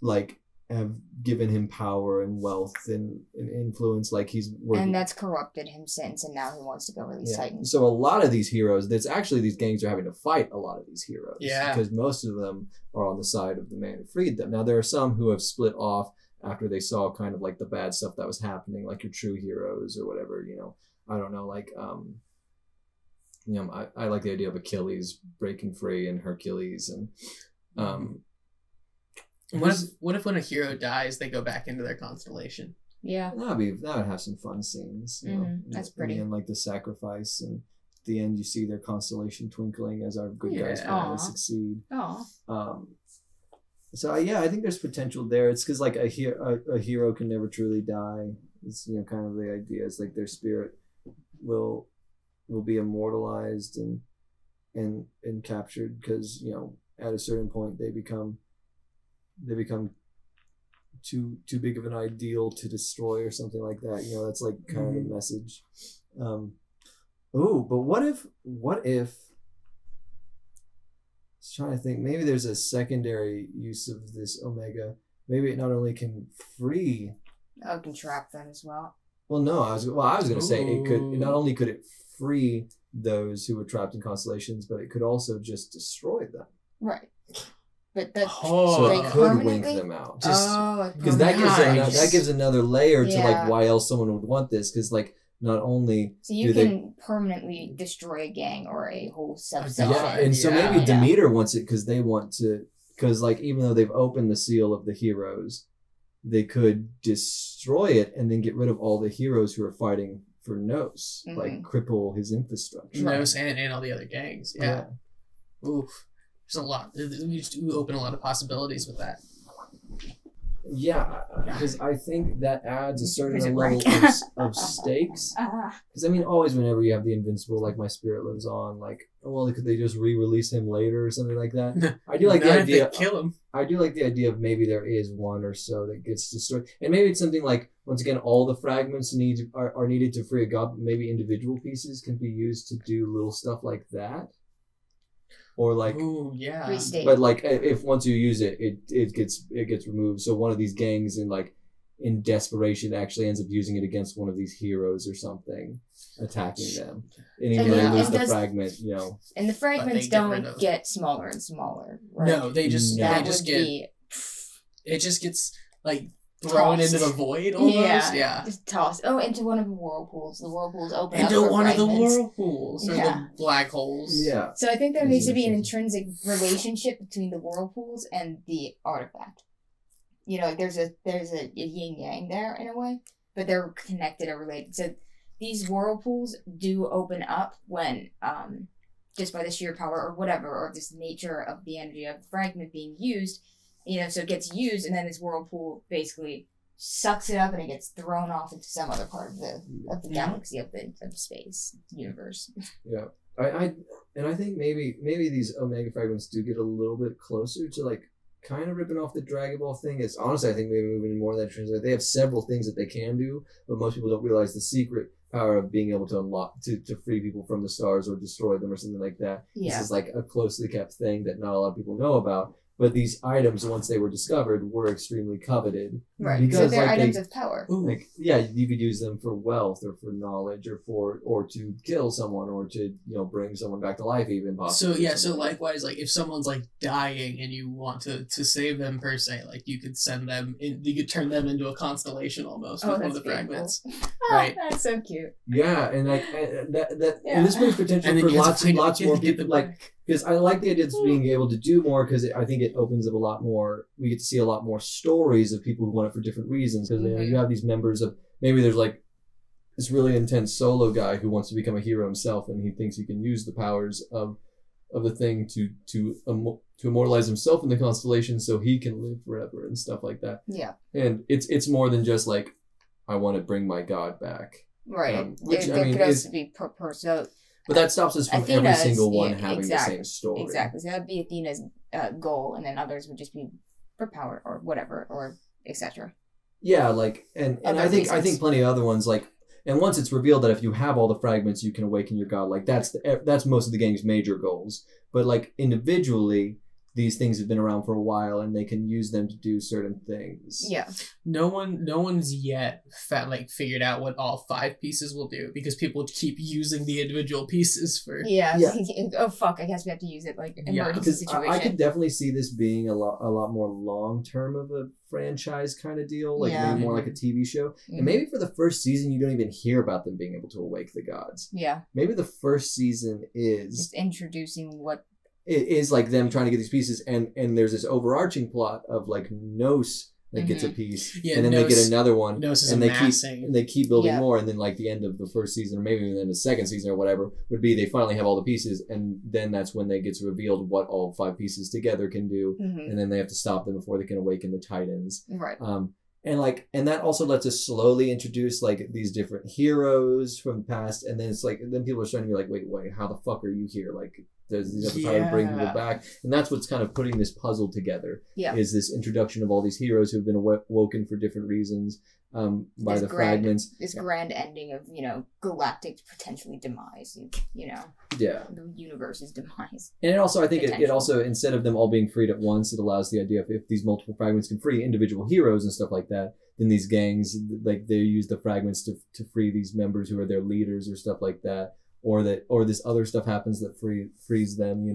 like, have given him power and wealth and influence, like he's working. And that's corrupted him since, and now he wants to go release Titans. So a lot of these heroes, that's actually, these gangs are having to fight a lot of these heroes. Yeah. Because most of them are on the side of the man who freed them. Now, there are some who have split off after they saw kind of like the bad stuff that was happening, like your true heroes or whatever, I don't know, like, I like the idea of Achilles breaking free and Hercules and, What if when a hero dies, they go back into their constellation? Yeah, that would have some fun scenes. That's pretty. And like the sacrifice, and at the end you see their constellation twinkling as our good guys finally succeed. So I think there's potential there. It's because, like, a hero can never truly die. It's kind of the idea. It's like their spirit will be immortalized and captured, because at a certain point they become too big of an ideal to destroy or something like that. That's like kind of the message. But what if I was trying to think, maybe there's a secondary use of this Omega. Maybe it not only can free, it can trap them as well. Well, no, I was going to say not only could it free those who were trapped in constellations, but it could also just destroy them. Right. But that so it could wink them out. Because that gives another layer to like why else someone would want this. Because, like, not only so you can permanently destroy a gang or a whole subsection. And so maybe Demeter wants it because they want to. Because, like, even though they've opened the seal of the heroes, they could destroy it and then get rid of all the heroes who are fighting for Nos, like cripple his infrastructure. Nos and all the other gangs. Yeah. Oof. There's a lot. We just open a lot of possibilities with that. Yeah, because I think that adds a certain level of stakes. Because always whenever you have the Invincible, like, my spirit lives on, like, could they just re-release him later or something like that? I do like the idea. Kill him. I do like the idea of maybe there is one or so that gets destroyed, and maybe it's something like, once again, all the fragments are needed to free a god. Maybe individual pieces can be used to do little stuff like that. or like, ooh, yeah. Restate. But like if once you use it, it gets removed. So one of these gangs in desperation actually ends up using it against one of these heroes or something, attacking them. And even though they lose the fragment, And the fragments don't get smaller and smaller. Right? No, they just get. It just gets like thrown into the void almost. Yeah. Just tossed. Oh, into one of the whirlpools. The whirlpools open up. Into one fragments. of the whirlpools or the black holes. Yeah. So I think there needs to be an intrinsic relationship between the whirlpools and the artifact. There's a yin yang there in a way, but they're connected or related. So these whirlpools do open up when, just by the sheer power or whatever, or this nature of the energy of the fragment being used, so it gets used, and then this whirlpool basically sucks it up, and it gets thrown off into some other part of the galaxy, of space, universe. Yeah, I think maybe these Omega fragments do get a little bit closer to like kind of ripping off the Dragon Ball thing. It's honestly, I think maybe moving more in that transition. They have several things that they can do, but most people don't realize the secret power of being able to unlock to free people from the stars or destroy them or something like that. Yeah. This is like a closely kept thing that not a lot of people know about. But these items, once they were discovered, were extremely coveted. Right. Because so they're items of power. Like, yeah, you could use them for wealth or for knowledge or to kill someone or to bring someone back to life even possibly. So likewise, like if someone's like dying and you want to save them per se, like you could send them in, you could turn them into a constellation almost with one of the fragments. Right. That's so cute. Yeah, and like and this brings potential for lots more people. Like, because I like the idea of being able to do more, because I think it opens up a lot more. We get to see a lot more stories of people who want it for different reasons. Because you have these members of, maybe there's like this really intense solo guy who wants to become a hero himself, and he thinks he can use the powers of the thing to immortalize himself in the constellation so he can live forever and stuff like that. Yeah. And it's more than just like, I want to bring my god back. Right. Which there could also be so. But that stops us from every single one having the same story. Exactly. So that would be Athena's goal, and then others would just be for power or whatever, or etc. Yeah, like and I think plenty of other ones, like, and once it's revealed that if you have all the fragments you can awaken your god, like that's most of the gang's major goals. But like individually, these things have been around for a while, and they can use them to do certain things. Yeah. No one's yet figured out what all 5 pieces will do, because people keep using the individual pieces for. Yeah. Oh fuck! I guess we have to use it like emergency situation. I could definitely see this being a lot more long term of a franchise kind of deal, like maybe more like a TV show. Mm-hmm. And maybe for the first season, you don't even hear about them being able to awake the gods. Yeah. Maybe the first season is just introducing what. It is like them trying to get these pieces, and there's this overarching plot of like Nos that gets a piece, and then they get another one, and they keep building more, and then like the end of the first season, or maybe even the second season or whatever, would be they finally have all the pieces, and then that's when they gets revealed what all 5 pieces together can do, and then they have to stop them before they can awaken the Titans. Right. And that also lets us slowly introduce like these different heroes from the past, and then it's like then people are starting to be like, wait, how the fuck are you here? Like, there's these other trying to bring people back, and that's what's kind of putting this puzzle together. Yeah, is this introduction of all these heroes who've been awoken for different reasons by the fragments. This grand ending of galactic potentially demise. The universe's demise. And it also, I think it also, instead of them all being freed at once, it allows the idea of if these multiple fragments can free individual heroes and stuff like that, then these gangs, like, they use the fragments to free these members who are their leaders or stuff like that. Or this other stuff happens that frees them,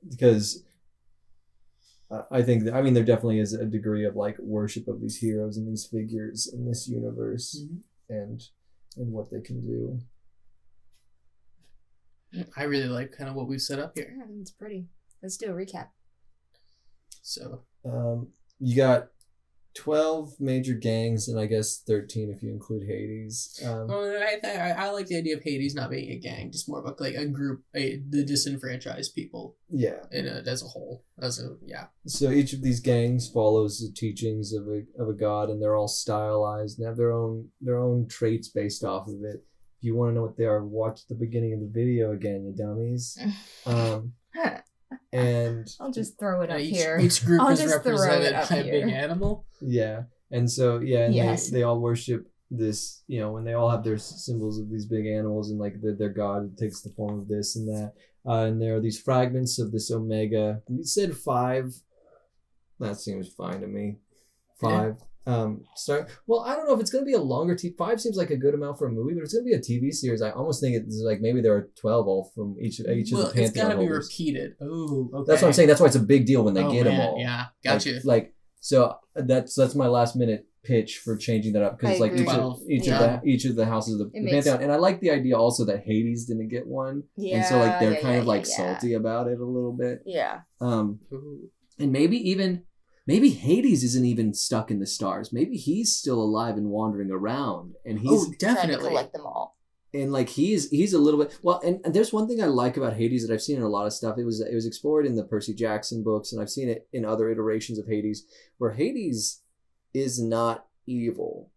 because I think there definitely is a degree of like worship of these heroes and these figures in this universe, and what they can do. I really like kind of what we've set up here. Yeah, it's pretty. Let's do a recap. So, you got 12 major gangs, and I guess 13 if you include Hades. I like the idea of Hades not being a gang, just more of a group, the disenfranchised people. Yeah. As a whole, So each of these gangs follows the teachings of a god, and they're all stylized and have their own traits based off of it. If you want to know what they are, watch the beginning of the video again, you dummies. And I'll just throw it up here. Each group is represented by a big animal. Yeah. And so, and they all worship this, when they all have their symbols of these big animals and like their god takes the form of this and that. And there are these fragments of this omega. You said 5. That seems fine to me. 5. Well, I don't know if it's going to be a longer 5 seems like a good amount for a movie, but it's going to be a TV series. I almost think it's like maybe there are 12 all from each of the Pantheon. It's got to be repeated. Oh, okay. That's what I'm saying. That's why it's a big deal when they get them all. Yeah, gotcha. So that's my last minute pitch for changing that up, because like each of the houses of the Pantheon, and I like the idea also that Hades didn't get one, and so like they're kind of salty about it a little bit. Yeah. And maybe Hades isn't even stuck in the stars. Maybe he's still alive and wandering around, and he's definitely trying to collect them all. And like he's a little bit and there's one thing I like about Hades that I've seen in a lot of stuff. It was explored in the Percy Jackson books, and I've seen it in other iterations of Hades, where Hades is not evil,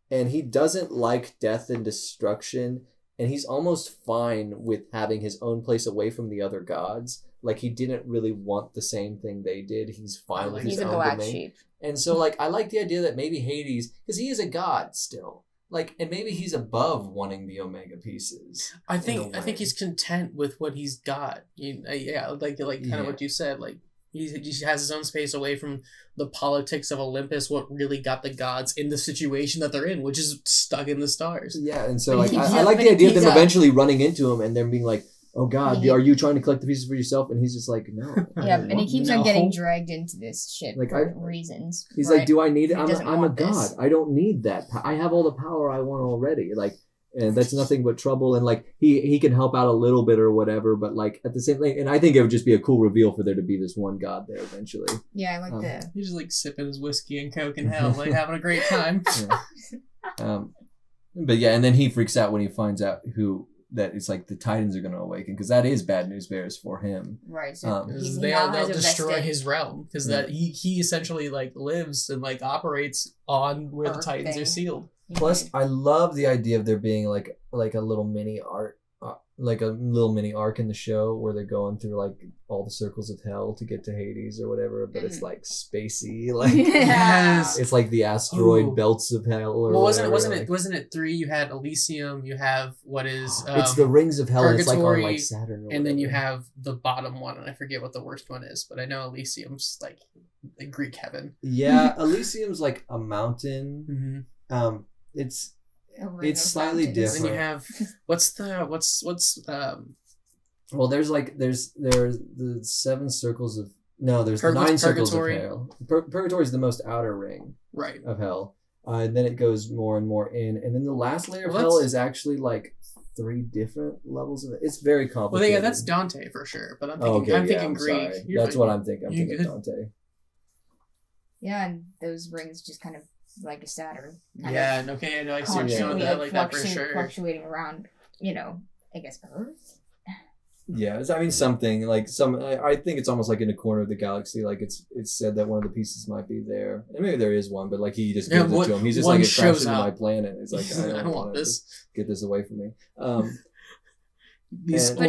and he doesn't like death and destruction, and he's almost fine with having his own place away from the other gods. Like he didn't really want the same thing they did. He's fine with his own domain. He's a black sheep. And so like I like the idea that maybe Hades, because he is a god still. Like, and maybe he's above wanting the Omega pieces. I think he's content with what he's got. Like kind of what you said. Like he has his own space away from the politics of Olympus. What really got the gods in the situation that they're in, which is stuck in the stars. Yeah, and so like I like the idea of them eventually running into him and them being like, "Oh God, are you trying to collect the pieces for yourself?" And he's just like, "No." Yeah, and he keeps on getting dragged into this shit for reasons. He's like, "Do I need it? I'm a god. I don't need that. I have all the power I want already." Like, and that's nothing but trouble. And like, he can help out a little bit or whatever, but like at the same thing, and I think it would just be a cool reveal for there to be this one god there eventually. Yeah, I like that. He's just like sipping his whiskey and coke in hell, like having a great time. But yeah, and then he freaks out when he finds out that it's like the Titans are going to awaken, because that is bad news bears for him. Right. So they'll destroy his realm, because that he essentially like lives and like operates on where the Titans are sealed. Plus, I love the idea of there being like a little mini arc in the show where they're going through like all the circles of hell to get to Hades or whatever, but it's like spacey, like it's like the asteroid belts of hell. Or wasn't it 3? You had Elysium. You have what is it's the rings of hell. Purgatory, it's like on like Saturn, and then you have the bottom one, and I forget what the worst one is, but I know Elysium's like the Greek heaven. Yeah, Elysium's like a mountain. Mm-hmm. It's slightly different. And you have what's well, there's the 7 circles of there's the 9 circles of hell. Purgatory is the most outer ring of hell, and then it goes more and more in, and then the last layer of hell is actually like 3 different levels of it. It's very complicated. Well, yeah, that's Dante for sure, but I'm thinking Greek. That's what I'm thinking. I'm thinking Dante. Yeah, and those rings just kind of like a Saturn. Yeah, okay, I know. I see what you're doing like that for sure. Fluctuating around, I guess Earth. Yeah, I mean something like I think it's almost like in a corner of the galaxy. Like it's said that one of the pieces might be there, and maybe there is one, but like he just gives it to him. He's just like, it crashed into my planet. It's like I don't want this. Get this away from me. But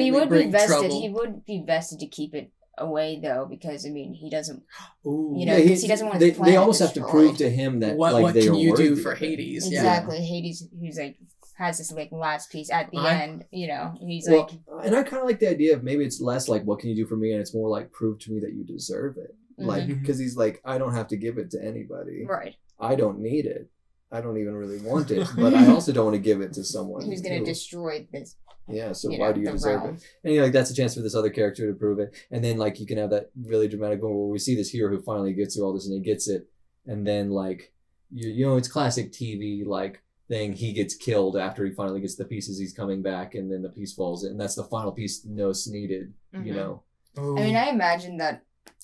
he would be vested. He would be vested to keep it away though, because he doesn't because he doesn't want his planet they almost destroyed. have to prove to him that what they can are you worthy do for Hades. Exactly. Hades, who's like has this like last piece at the end, he's like, and I kind of like the idea of maybe it's less like what can you do for me, and it's more like prove to me that you deserve it. Like, because he's like, I don't have to give it to anybody, right? I don't need it, I don't even really want it, but I also don't want to give it to someone who's going to destroy this. Yeah, so why do you deserve it? And that's a chance for this other character to prove it. And then like you can have that really dramatic moment where we see this hero who finally gets through all this and he gets it. And then like it's classic TV like thing. He gets killed after he finally gets the pieces. He's coming back, and then the piece falls, and that's the final piece Nos needed. Ooh. I mean, I imagine that.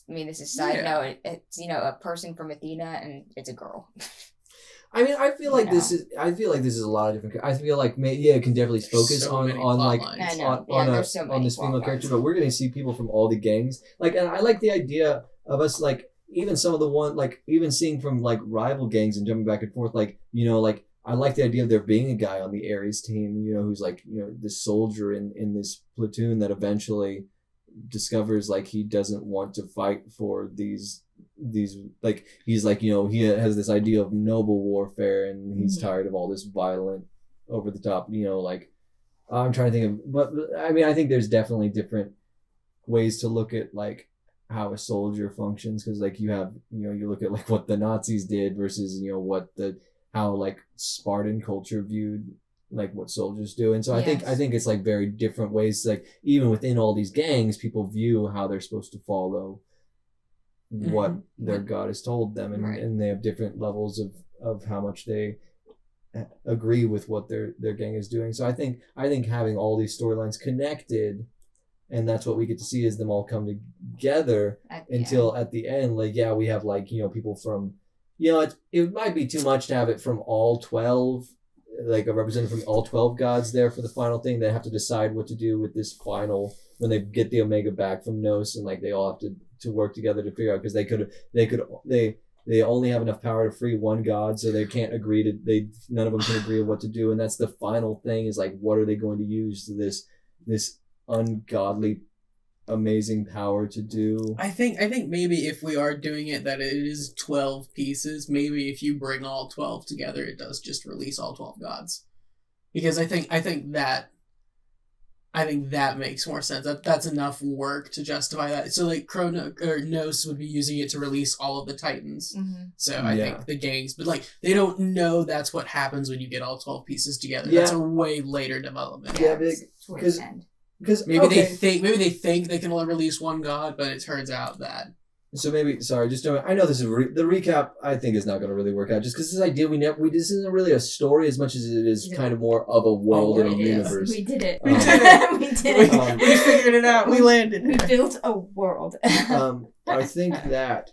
I mean, this is side note. It's a person from Athena, and it's a girl. I mean, I feel like this is a lot of different. I feel like it can definitely focus on this female character, but we're gonna see people from all the gangs. Like, and I like the idea of us like even some of the one like even seeing from like rival gangs and jumping back and forth. Like like I like the idea of there being a guy on the Ares team, who's like this soldier in this platoon that eventually discovers like he doesn't want to fight for these like he's like, you know, he has this idea of noble warfare, and he's tired of all this violent, over the top, you know, like I'm trying to think of, but I mean, I think there's definitely different ways to look at like how a soldier functions, because like you have, you know, you look at like what the Nazis did versus, you know, how like Spartan culture viewed like what soldiers do. And so I think it's like very different ways, like even within all these gangs, people view how they're supposed to follow what their god has told them, and they have different levels of how much they agree with what their gang is doing. So I think having all these storylines connected, and that's what we get to see, is them all come together until at the end, like we have like, you know, people from, you know, it might be too much to have it from all 12, like a representative from all 12 gods there for the final thing. They have to decide what to do with this final, when they get the Omega back from Nos, and like they all have to work together to figure out, because they only have enough power to free one god, so they can't agree to, none of them can agree on what to do. And that's the final thing, is like, what are they going to use this ungodly amazing power to do? I think maybe if we are doing it that it is 12 pieces, maybe if you bring all 12 together, it does just release all 12 gods. Because I think that makes more sense. That's enough work to justify that. So like Nos would be using it to release all of the Titans. So I think the gangs, but like they don't know that's what happens when you get all 12 pieces together. That's a way later development. Because maybe they think they can only release one god, but it turns out that. So maybe, sorry, just don't. I know this is the recap. I think is not going to really work out, just because this idea this isn't really a story as much as it is kind of more of a world and a universe. We did it. We did it. We figured it out. We landed. We built a world. I think that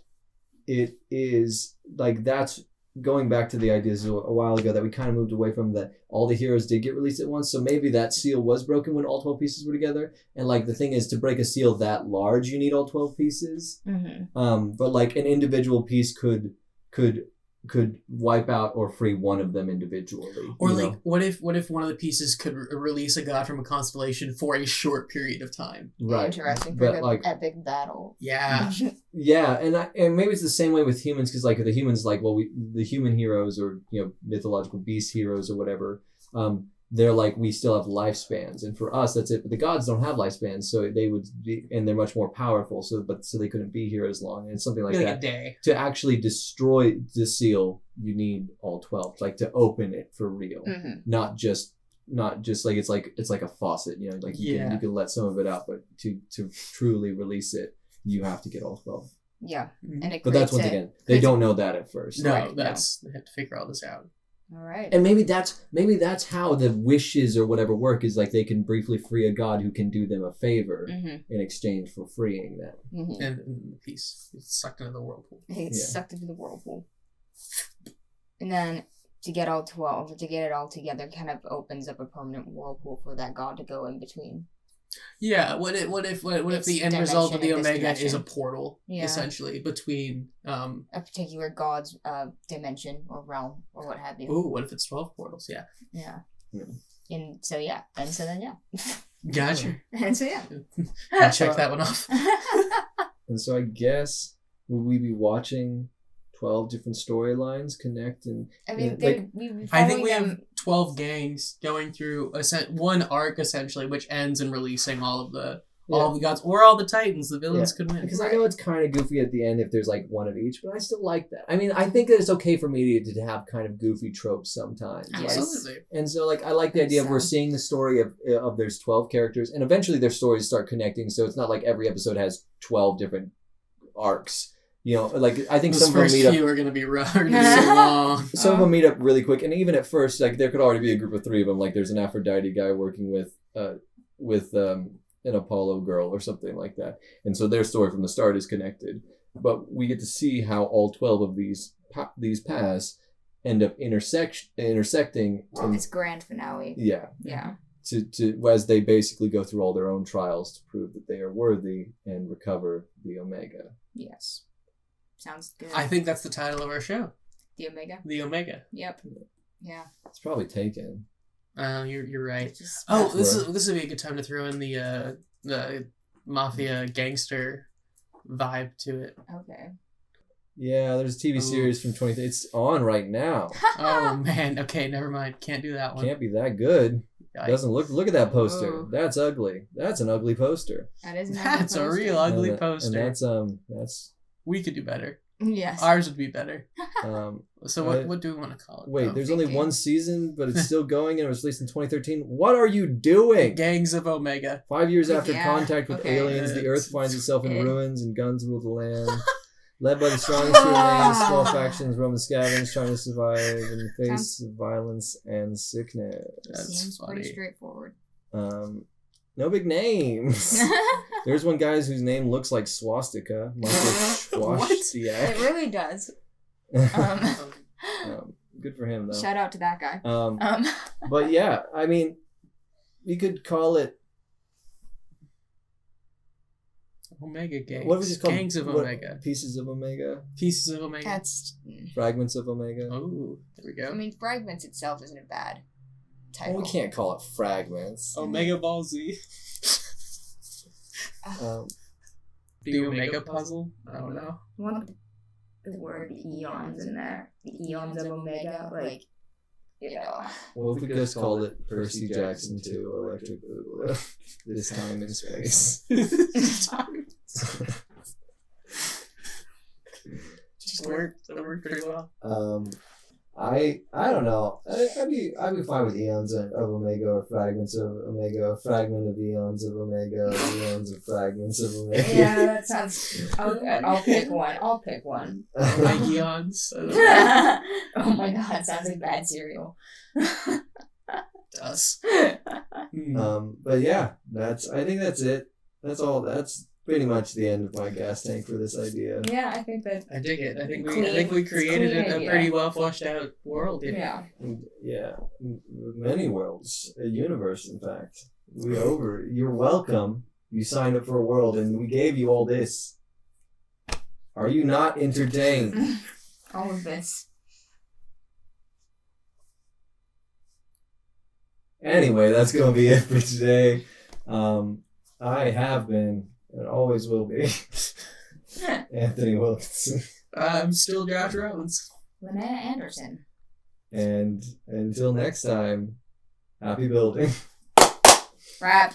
it is like, that's going back to the ideas a while ago that we kind of moved away from, that all the heroes did get released at once. So maybe that seal was broken when all 12 pieces were together. And like the thing is, to break a seal that large, you need all 12 pieces. But like an individual piece could wipe out or free one of them individually. Or like, what if one of the pieces could release a god from a constellation for a short period of time? Right. Interesting. For like epic battle. Yeah. Yeah, and maybe it's the same way with humans, because like the humans, like, well, the human heroes, or, you know, mythological beast heroes or whatever, they're like, we still have lifespans, and for us that's it. But the gods don't have lifespans, so they would be, and they're much more powerful, so they couldn't be here as long, and something like that. A day. To actually destroy the seal, you need all 12, like to open it for real, not just like it's like a faucet, you know, like you can let some of it out, but to truly release it, you have to get all 12. Yeah, and but that's, once again, they don't know that at first. No, right, they have to figure all this out. All right. And maybe that's how the wishes or whatever work, is like they can briefly free a god who can do them a favor in exchange for freeing them. And the piece it's sucked into the whirlpool. It's sucked into the whirlpool. And then to get it all together, kind of opens up a permanent whirlpool for that god to go in between. Yeah, what if the end result of the Omega is a portal, essentially, between a particular god's dimension or realm or what have you. Ooh, what if it's 12 portals? Yeah. And so then Gotcha. And so I'll check that one off. And so I guess, will we be watching 12 different storylines connect? And I mean, I think we have 12 gangs going through one arc, essentially, which ends in releasing all of the gods, or all the Titans. The villains could win. Because I know it's kind of goofy at the end if there's like one of each, but I still like that. I mean, I think that it's okay for media to have kind of goofy tropes sometimes. Absolutely. Like, and so like I like the idea of we're seeing the story of there's 12 characters, and eventually their stories start connecting, so it's not like every episode has 12 different arcs. You know, like I think those some of them meet up. Are going to be so long. Some of them meet up really quick, and even at first, like there could already be a group of 3 of them. Like there's an Aphrodite guy working with an Apollo girl or something like that, and so their story from the start is connected. But we get to see how all 12 of these paths end up intersecting. In this grand finale. Yeah. Yeah. To as they basically go through all their own trials to prove that they are worthy and recover the Omega. Yes. Sounds good. I think that's the title of our show. The Omega? The Omega. Yep. Yeah. It's probably taken. You're right. This would be a good time to throw in the Mafia gangster vibe to it. Okay. Yeah, there's a TV series from 20. It's on right now. Oh man. Okay, never mind. Can't do that one. Can't be that good. Doesn't look at that poster. Ooh. That's ugly. That's an ugly poster. That is That's a real ugly poster. And that's. We could do better. Yes. Ours would be better. So what do we want to call it? Wait, there's only one season, but it's still going, and it was released in 2013. What are you doing? Gangs of Omega. 5 years after contact with aliens, the Earth finds itself in ruins, and guns rule the land. Led by the strongest who remains, small factions roam the scavenge, trying to survive in the face of violence and sickness. Seems pretty straightforward. No big names. There's one guy whose name looks like swastika. Michael Schwasztiak. It really does. Good for him, though. Shout out to that guy. But yeah, I mean, you could call it Omega Gangs. What was it called? Gangs of Omega. Pieces of Omega. Pieces of Omega. That's Fragments of Omega. Oh, there we go. I mean, Fragments itself isn't a bad title. Well, we can't call it Fragments. Omega Ball Z. The Omega Puzzle? I don't know. You want the word eons in there. The eons of Omega, like, you know. Well, if we just called it Percy Jackson 2 Electric Boogaloo, This Time in Space. Just worked. That worked pretty well. I don't know. I'd be fine with eons of Omega or fragments of Omega, a fragment of eons of Omega, eons of fragments of Omega. Yeah, that sounds. I'll pick one. Like eons. Oh my god, sounds like bad cereal. It does. But yeah, I think that's it. That's all. That's pretty much the end of my gas tank for this idea. Yeah, I think that. I dig it. I think we created a pretty well fleshed out world. Yeah. Yeah, many worlds, a universe. In fact, You're welcome. You signed up for a world, and we gave you all this. Are you not entertained? All of this. Anyway, that's gonna be it for today. I have been. And always will be. Anthony Wilkinson. I'm still Josh Robbins. Linnea Andersson. And until next time, happy building. Rap.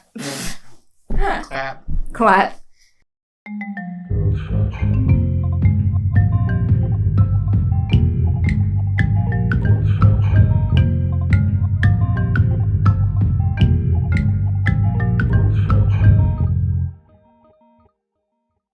Clap. Clap. Co.Struction.